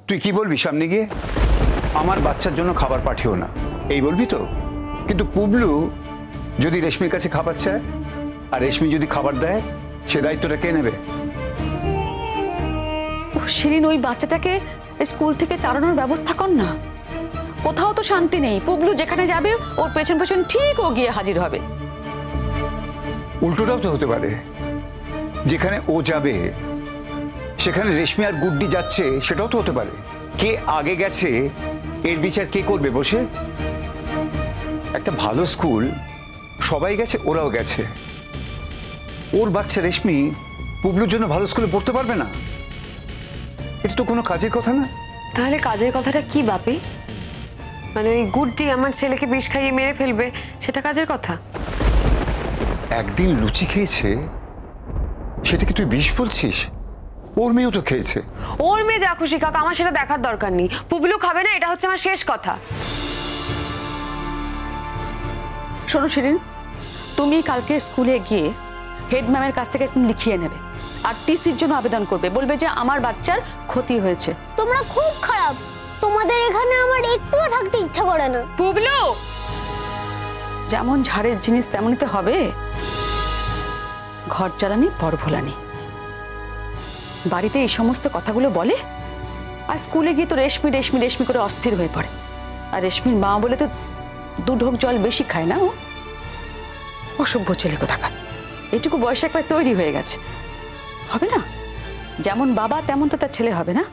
তুই কি বলবি সামনে গিয়ে? আমার বাচ্চার জন্য খাবার পাঠিও না এই বলবি তো? কিন্তু পুবলু যদি রেশমির কাছে খাবার চায় আর রেশমি যদি খাবার দেয়, সে দায়িত্বটা কে নেবে? শিরিন, ওই বাচ্চাটাকে স্কুল থেকে তাড়ানোর ব্যবস্থা কর না। কোথাও তো শান্তি নেই। পুবলু যেখানে যাবে ওর পেছন পেছন ঠিক ও গিয়ে হাজির হবে। উল্টোটাও তো হতে পারে, যেখানে ও যাবে সেখানে রেশমি আর গুড্ডি যাচ্ছে, সেটাও তো হতে পারে। কে আগে গেছে এর বিচার কে করবে বসে? একটা ভালো স্কুল, সবাই গেছে, ওরাও গেছে। ওর বাচ্চা রেশমি পুবলুর জন্য ভালো স্কুলে পড়তে পারবে না? এটা তো কোনো কাজের কথা না। তাহলে কাজের কথাটা কি বাপি? মানে ওই গুড্ডি আমার ছেলেকে বিষ খাইয়ে মেরে ফেলবে, সেটা কাজের কথা? একদিন লুচি খেয়েছে, সেটা কি তুই বিষ বলছিস? ওর মেয়েও তো খেয়েছে। ওর মেয়ে যা খুশি খাক, আমার সেটা দেখার দরকার নেই। পুবলু খাবে না, এটা হচ্ছে আমার শেষ কথা। শোনো শিরিন, তুমি কালকে স্কুলে গিয়ে হেড ম্যামের কাছ থেকে লিখিয়ে নেবে আর টিসির জন্য আবেদন করবে। বলবে যে আমার বাচ্চার ক্ষতি হয়েছে। তোমরা খুব খারাপ, তোমাদের এখানে আমার একটুও থাকতে ইচ্ছা করে না। পুবলু, যেমন ঝাড়ের জিনিস তেমনই তো হবে। ঘর জ্বালানি বড় ভোলানি। বাড়িতে এই সমস্ত কথাগুলো বলে আর স্কুলে গিয়ে তো রেশমি রেশমি রেশমি করে অস্থির হয়ে পড়ে। আর রেশমির মা বলে তো 2 ঢোক জল বেশি খায় না ও। অসভ্য ছেলে কোথাকার। এটুকু বয়সে একবার তৈরি হয়ে গেছে, হবে না? যেমন বাবা তেমন তো তার ছেলে হবে না?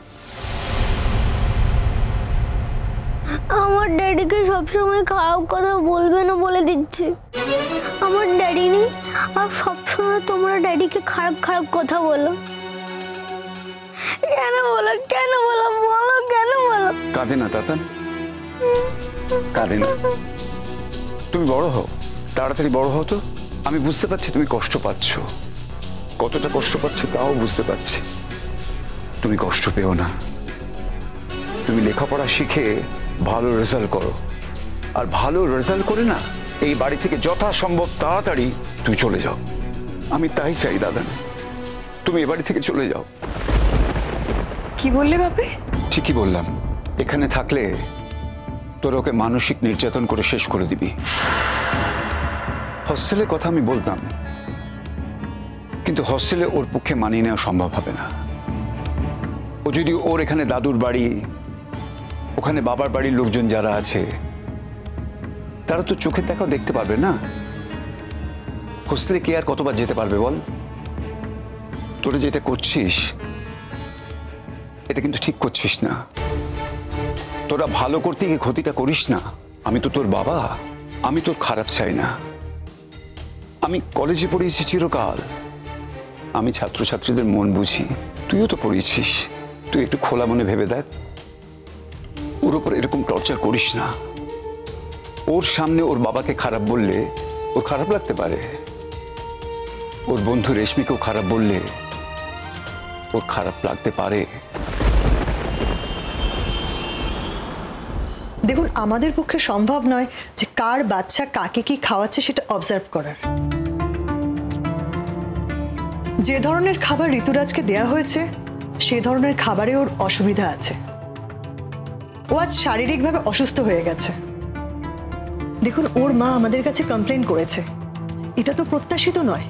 আমার ড্যাডিকে সবসময় খারাপ কথা বলবে না বলে দিচ্ছি। আমার ড্যাডি নেই আর সবসময় তোমরা ড্যাডিকে খারাপ খারাপ কথা বলো। কেন বলো, কেন বলো, বলো কেন বলো? কাঁদে না তাতান, কাঁদে না। তুমি বড় হও, তাড়াতাড়ি বড় হও তো। আমি বুঝতে পারছি তুমি কষ্ট পাচ্ছ, কতটা কষ্ট পাচ্ছ তাও বুঝতে পারছি। তুমি কষ্ট পেও না। তুমি লেখাপড়া শিখে ভালো রেজাল্ট করো, আর ভালো রেজাল্ট করে না এই বাড়ি থেকে যথাসম্ভব তাড়াতাড়ি তুমি চলে যাও। আমি তাই চাই দাদা, তুমি এ বাড়ি থেকে চলে যাও। কি বললে বাপি? ঠিকই বললাম। এখানে থাকলে তোর ওকে মানসিক নির্যাতন করে শেষ করে দিবি। হস্টেলের কথা আমি বলতাম, কিন্তু হস্টেলে ওর পক্ষে মানিয়ে নেওয়া সম্ভব হবে না। ও যদি ওর এখানে দাদুর বাড়ি, ওখানে বাবার বাড়ির লোকজন যারা আছে তারা তো চোখে দেখাও দেখতে পারবে না। হোস্টেলে কে আর কতবার যেতে পারবে বল? তোরা যেটা করছিস এটা কিন্তু ঠিক করছিস না। তোরা ভালো করতে গিয়ে ক্ষতিটা করিস না। আমি তো তোর বাবা, আমি তোর খারাপ চাই না। আমি কলেজে পড়িয়েছি চিরকাল, আমি ছাত্রছাত্রীদের মন বুঝি। তুইও তো পড়িয়েছিস, তুই একটু খোলা মনে ভেবে দেখ। ওর উপর এরকম টর্চার করিস না। ওর সামনে ওর বাবাকে খারাপ বললে ওর খারাপ লাগতে পারে, ওর বন্ধু রেশমিকেও খারাপ বললে ওর খারাপ লাগতে পারে। দেখুন, আমাদের পক্ষে সম্ভব নয় যে কার বাচ্চা কাকে কি খাওয়াচ্ছে সেটা অবজার্ভ করার। যে ধরনের খাবার ঋতুরাজকে দেয়া হয়েছে সে ধরনের খাবারে ওর অসুবিধা আছে। ও আজ শারীরিকভাবে অসুস্থ হয়ে গেছে। দেখুন, ওর মা আমাদের কাছে কমপ্লেন করেছে, এটা তো প্রত্যাশিত নয়।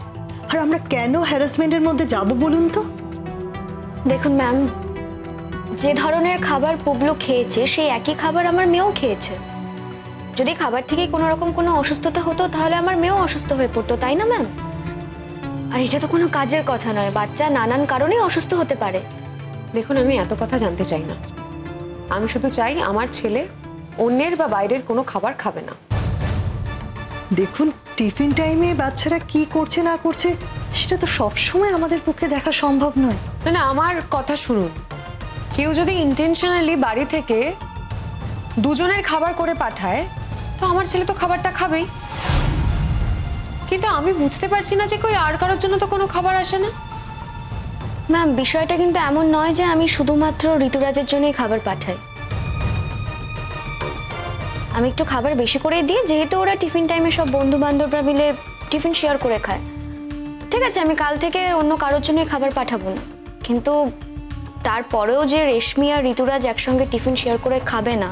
আর আমরা কেন হ্যারাসমেন্টের মধ্যে যাব বলুন তো? দেখুন ম্যাম, যে ধরনের খাবার পুবলু খেয়েছে সেই একই খাবার আমার মেয়েও খেয়েছে। যদি খাবার থেকে কোনো রকম কোনো অসুস্থতা হতো তাহলে আমার মেয়েও অসুস্থ হয়ে পড়তো, তাই না ম্যাম? আর এটা তো কোনো কাজের কথা নয়, বাচ্চা নানান কারণেই অসুস্থ হতে পারে। দেখুন, আমি এত কথা জানতে চাই না। আমি শুধু চাই আমার ছেলে অন্যের বা বাইরের কোনো খাবার খাবে না। দেখুন, টিফিন টাইমে বাচ্চারা কি করছে না করছে সেটা তো সবসময় আমাদের পক্ষে দেখা সম্ভব নয়। না না, আমার কথা শুনুন। কেউ যদি ইন্টেনশনালি বাড়ি থেকে দুজনের খাবার করে পাঠায় তো আমার ছেলে তো খাবারটা খাবেই। কিন্তু আমি বুঝতে পারছি না যে কই আর কারোর জন্য তো কোনো খাবার আসে না। ম্যাম, বিষয়টা কিন্তু এমন নয় যে আমি শুধুমাত্র ঋতুরাজের জন্যই খাবার পাঠাই। আমি একটু খাবার বেশি করে দিই, যেহেতু ওরা টিফিন টাইমে সব বন্ধু বান্ধবরা মিলে টিফিন শেয়ার করে খায়। ঠিক আছে, আমি কাল থেকে অন্য কারোর জন্যই খাবার পাঠাবো না, কিন্তু তারপরেও যে রেশমি আর ঋতুরাজ একসঙ্গে টিফিন শেয়ার করে খাবে না,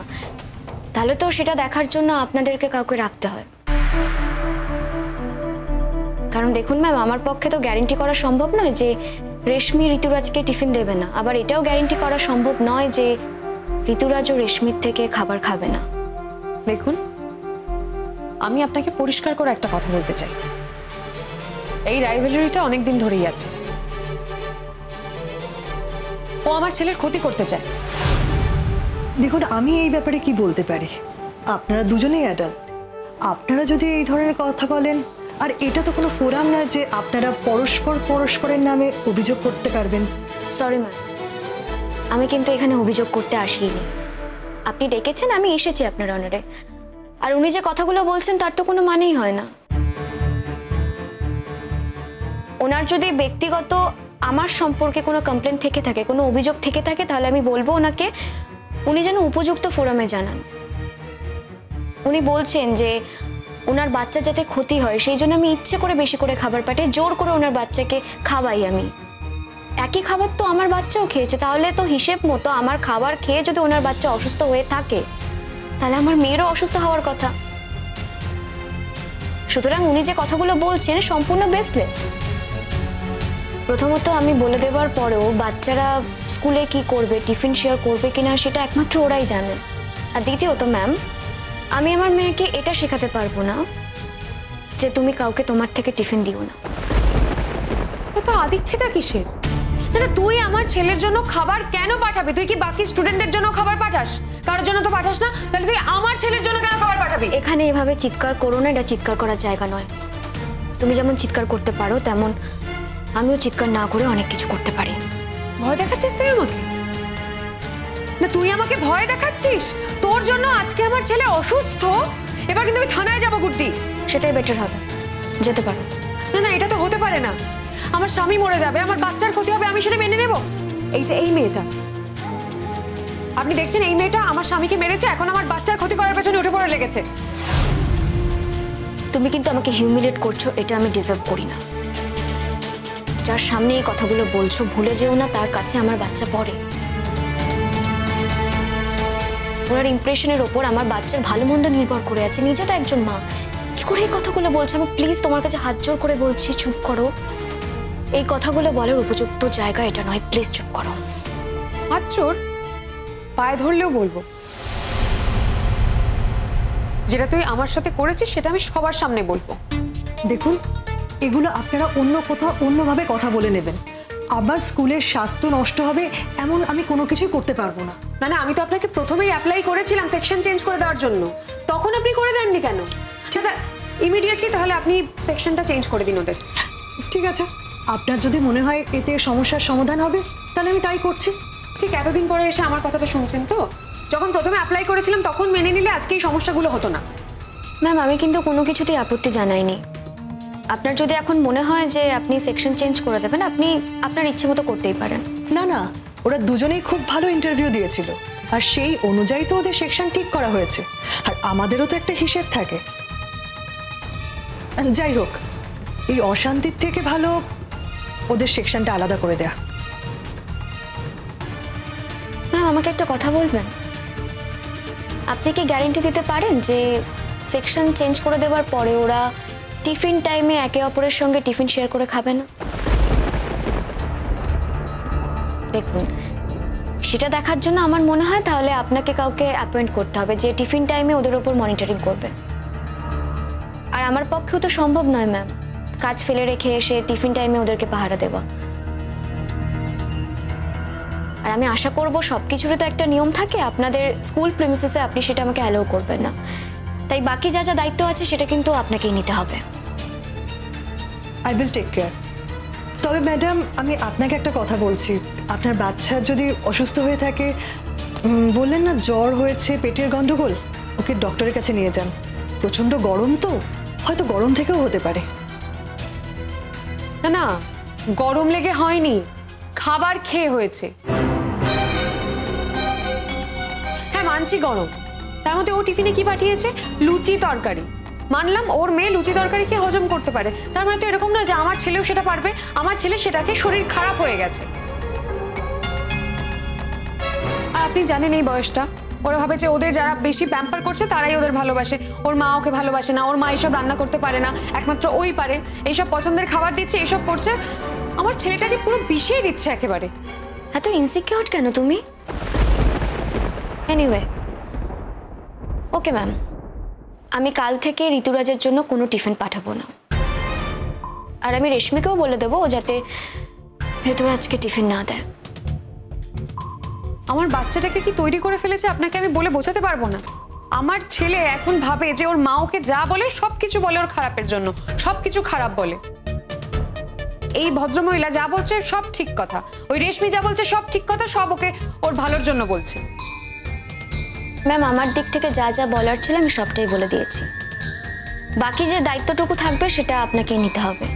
তাহলে তো সেটা দেখার জন্য আপনাদেরকে কাউকে রাখতে হয়। কারণ দেখুন ম্যাম, আমার পক্ষে তো গ্যারেন্টি করা সম্ভব নয় যে রেশমি ঋতুরাজকে টিফিন দেবে না, আবার এটাও গ্যারেন্টি করা সম্ভব নয় যে ঋতুরাজ ও রেশমির থেকে খাবার খাবে না। দেখুন, আমি আপনাকে পরিষ্কার করে একটা কথা বলতে চাই। এই রাইভালরিটা অনেকদিন ধরেই আছে। ও আমার ছেলের ক্ষতি করতে চায়। দেখুন, আমি এই ব্যাপারে কি বলতে পারি? আপনারা দুজনেই অ্যাডাল্ট। আপনারা যদি এই ধরনের কথা বলেন, আর এটা তো কোনো ফোরাম না যে আপনারা পরস্পরের নামে অভিযোগ করতে পারবেন। সরি ম্যাম, আমি কিন্তু এখানে অভিযোগ করতে আসিনি। আপনি ডেকেছেন, আমি এসেছি আপনার অনারে। আর উনি যে কথাগুলো বলছেন তার তো কোনো মানেই হয় না। ওনার যদি ব্যক্তিগত আমার সম্পর্কে কোনো কমপ্লেন থেকে থাকে, কোনো অভিযোগ থেকে থাকে, তাহলে আমি বলবো ওনাকে উনি যেন উপযুক্ত ফোরামে জানান। উনি বলছেন যে ওনার বাচ্চা যাতে ক্ষতি হয় সেই জন্য আমি ইচ্ছে করে বেশি করে খাবার পাঠাই, জোর করে ওনার বাচ্চাকে খাওয়াই। আমি একই খাবার তো আমার বাচ্চাও খেয়েছে, তাহলে তো হিসেব মতো আমার খাবার খেয়ে যদি ওনার বাচ্চা অসুস্থ হয়ে থাকে, তাহলে আমার মেয়েরও অসুস্থ হওয়ার কথা। সুতরাং উনি যে কথাগুলো বলছেন সম্পূর্ণ বেসলেস। প্রথমত আমি বলে দেওয়ার পরেও বাচ্চারা স্কুলে কি করবে, টিফিন শেয়ার করবে কিনা, সেটা একমাত্র ওরাই জানে। আর দ্বিতীয়ত ম্যাম, আমি আমার মেয়েকে এটা শেখাতে পারবো না যে তুমি কাউকে তোমার থেকে টিফিন দিও না। তো আদিক্ষেতা কিসের? না, তুই আমার ছেলের জন্য খাবার কেন পাঠাবি? তুই কি বাকি স্টুডেন্টদের জন্য খাবার পাঠাস? কারোর জন্য তো পাঠাস না, তাহলে তুই আমার ছেলের জন্য কেন খাবার পাঠাবি? এখানে এভাবে চিৎকার করো না, এটা চিৎকার করার জায়গা নয়। তুমি যেমন চিৎকার করতে পারো, তেমন আমিও চিৎকার না করে অনেক কিছু করতে পারি। ভয় দেখাচ্ছিস তুই আমাকে? না, তুই আমাকে ভয় দেখাচ্ছিস? তোর জন্য আজকে আমার ছেলে অসুস্থ, এবার কিন্তু আমি থানায় যাবো গুড্ডি। সেটাই বেটার হবে, যেতে পারো। না না, এটা তো হতে পারে না। আমার স্বামী মরে যাবে, আমার বাচ্চার ক্ষতি হবে, আমি সেটা মেনে নেব? এই যে এই মেয়েটা, আপনি দেখছেন এই মেয়েটা আমার স্বামীকে মেরেছে, এখন আমার বাচ্চার ক্ষতি করার পেছনে উঠে পড়ে লেগেছে। তুমি কিন্তু আমাকে হিউমিলেট করছো, এটা আমি ডিজার্ভ করি না। যার সামনে এই কথাগুলো বলছো, ভুলে যেও না তার কাছে আমার বাচ্চা পড়ে। ওনার ইমপ্রেশনের ওপর আমার বাচ্চার ভালো মন্দ নির্ভর করে আছে। নিজেটা একজন মা, কি করে এই কথাগুলো বলছো? আমি প্লিজ তোমার কাছে হাত জোর করে বলছি, চুপ করো। এই কথাগুলো বলার উপযুক্ত জায়গা এটা নয়, প্লিজ চুপ করো। হাত জোর? পায়ে ধরলেও বলবো। যেটা তুই আমার সাথে করেছিস সেটা আমি সবার সামনে বলবো। দেখুন, এগুলো আপনারা অন্য কোথাও অন্যভাবে কথা বলে নেবেন। আবার স্কুলের স্বাস্থ্য নষ্ট হবে এমন আমি কোনো কিছুই করতে পারবো না। না না, আমি তো আপনাকে প্রথমেই অ্যাপ্লাই করেছিলাম সেকশন চেঞ্জ করে দেওয়ার জন্য, তখন আপনি করে দেননি কেন? দাদা, ইমিডিয়েটলি তাহলে আপনি সেকশনটা চেঞ্জ করে দিন ওদের। ঠিক আছে, আপনার যদি মনে হয় এতে সমস্যার সমাধান হবে তাহলে আমি তাই করছি। ঠিক এতদিন পরে এসে আমার কথাটা শুনছেন তো? যখন প্রথমে অ্যাপ্লাই করেছিলাম তখন মেনে নিলে আজকে এই সমস্যাগুলো হতো না। ম্যাম, আমি কিন্তু কোনো কিছুতেই আপত্তি জানাইনি। আপনার যদি এখন মনে হয় যে আপনি সেকশন চেঞ্জ করে দেবেন, আপনি আপনার ইচ্ছে মতো করতেই পারেন। না না, ওরা দুজনেই খুব ভালো ইন্টারভিউ দিয়েছিল, আর সেই অনুযায়ী তো ওদের সেকশন ঠিক করা হয়েছে। আর আমাদেরও তো একটা হিসেব থাকে। যাই হোক, এই অশান্তির থেকে ভালো ওদের সেকশনটা আলাদা করে দেয়া। ম্যাম, আমাকে একটা কথা বলবেন? আপনি কি গ্যারেন্টি দিতে পারেন যে সেকশন চেঞ্জ করে দেওয়ার পরে ওরা টিফিন টাইমে একে অপরের সঙ্গে টিফিন শেয়ার করে খাবে না? দেখুন, সেটা দেখার জন্য আমার মনে হয় তাহলে আপনাকে কাউকে অ্যাপয়েন্ট করতে হবে যে টিফিন টাইমে ওদের ওপর মনিটরিং করবে। আর আমার পক্ষেও তো সম্ভব নয় ম্যাম, কাজ ফেলে রেখে এসে টিফিন টাইমে ওদেরকে পাহারা দেওয়া। আর আমি আশা করব সবকিছুরই তো একটা নিয়ম থাকে, আপনাদের স্কুল প্রিমিসেসে আপনি সেটা আমাকে অ্যালাউ করবেন না। তাই বাকি যা যা দায়িত্ব আছে সেটা কিন্তু আপনাকেই নিতে হবে। I will take care. তবে ম্যাডাম, আমি আপনাকে একটা কথা বলছি, আপনার বাচ্চা যদি অসুস্থ হয়ে থাকে, বললেন না জ্বর হয়েছে, পেটের গন্ডগোল, ওকে ডক্টরের কাছে নিয়ে যান। প্রচণ্ড গরম তো, হয়তো গরম থেকেও হতে পারে। না না, গরম লেগে হয়নি, খাবার খেয়ে হয়েছে। হ্যাঁ মানছি গরম, তার মধ্যে ও টিফিনে কি পাঠিয়েছে? লুচি তরকারি। মানলাম ওর মেয়ে লুচি তরকারি খেয়ে হজম করতে পারে, তার মানে তো এরকম না যে আমার ছেলেও সেটা পারবে। আমার ছেলে সেটাকে শরীর খারাপ হয়ে গেছে। আর আপনি জানেন এই বয়সটা, ওরা ভাবে যে ওদের যারা বেশি প্যাম্পার করছে তারাই ওদের ভালোবাসে। ওর মা ওকে ভালোবাসে না, ওর মা এইসব রান্না করতে পারে না, একমাত্র ওই পারে, এইসব পছন্দের খাবার দিচ্ছে, এইসব করছে। আমার ছেলেটাকে পুরো বিষিয়ে দিচ্ছে একেবারে। এত ইনসিকিউর কেন তুমি? এনিওয়ে, ওকে ম্যাম, আমি কাল থেকে ঋতুরাজের জন্য কোনো টিফিন পাঠাবো না। আর আমি রেশমিকেও বলে দেবো ও যাতে ঋতুরাজকে টিফিন না দেয়। আমার বাচ্চাটাকে কি তৈরি করে ফেলেছে আপনাকে আমি বলে বোঝাতে পারবো না। আমার ছেলে এখন ভাবে যে ওর মা ওকে যা বলে সবকিছু বলে ওর খারাপের জন্য, সবকিছু খারাপ বলে। এই ভদ্রমহিলা যা বলছে সব ঠিক কথা, ওই রেশমি যা বলছে সব ঠিক কথা, সব ওকে ওর ভালোর জন্য বলছে। ম্যাম, আমার দিক থেকে যা যা বলার ছিল আমি সবটাই বলে দিয়েছি। বাকি যে দায়িত্বটুকু থাকবে সেটা আপনাকে নিতে হবে।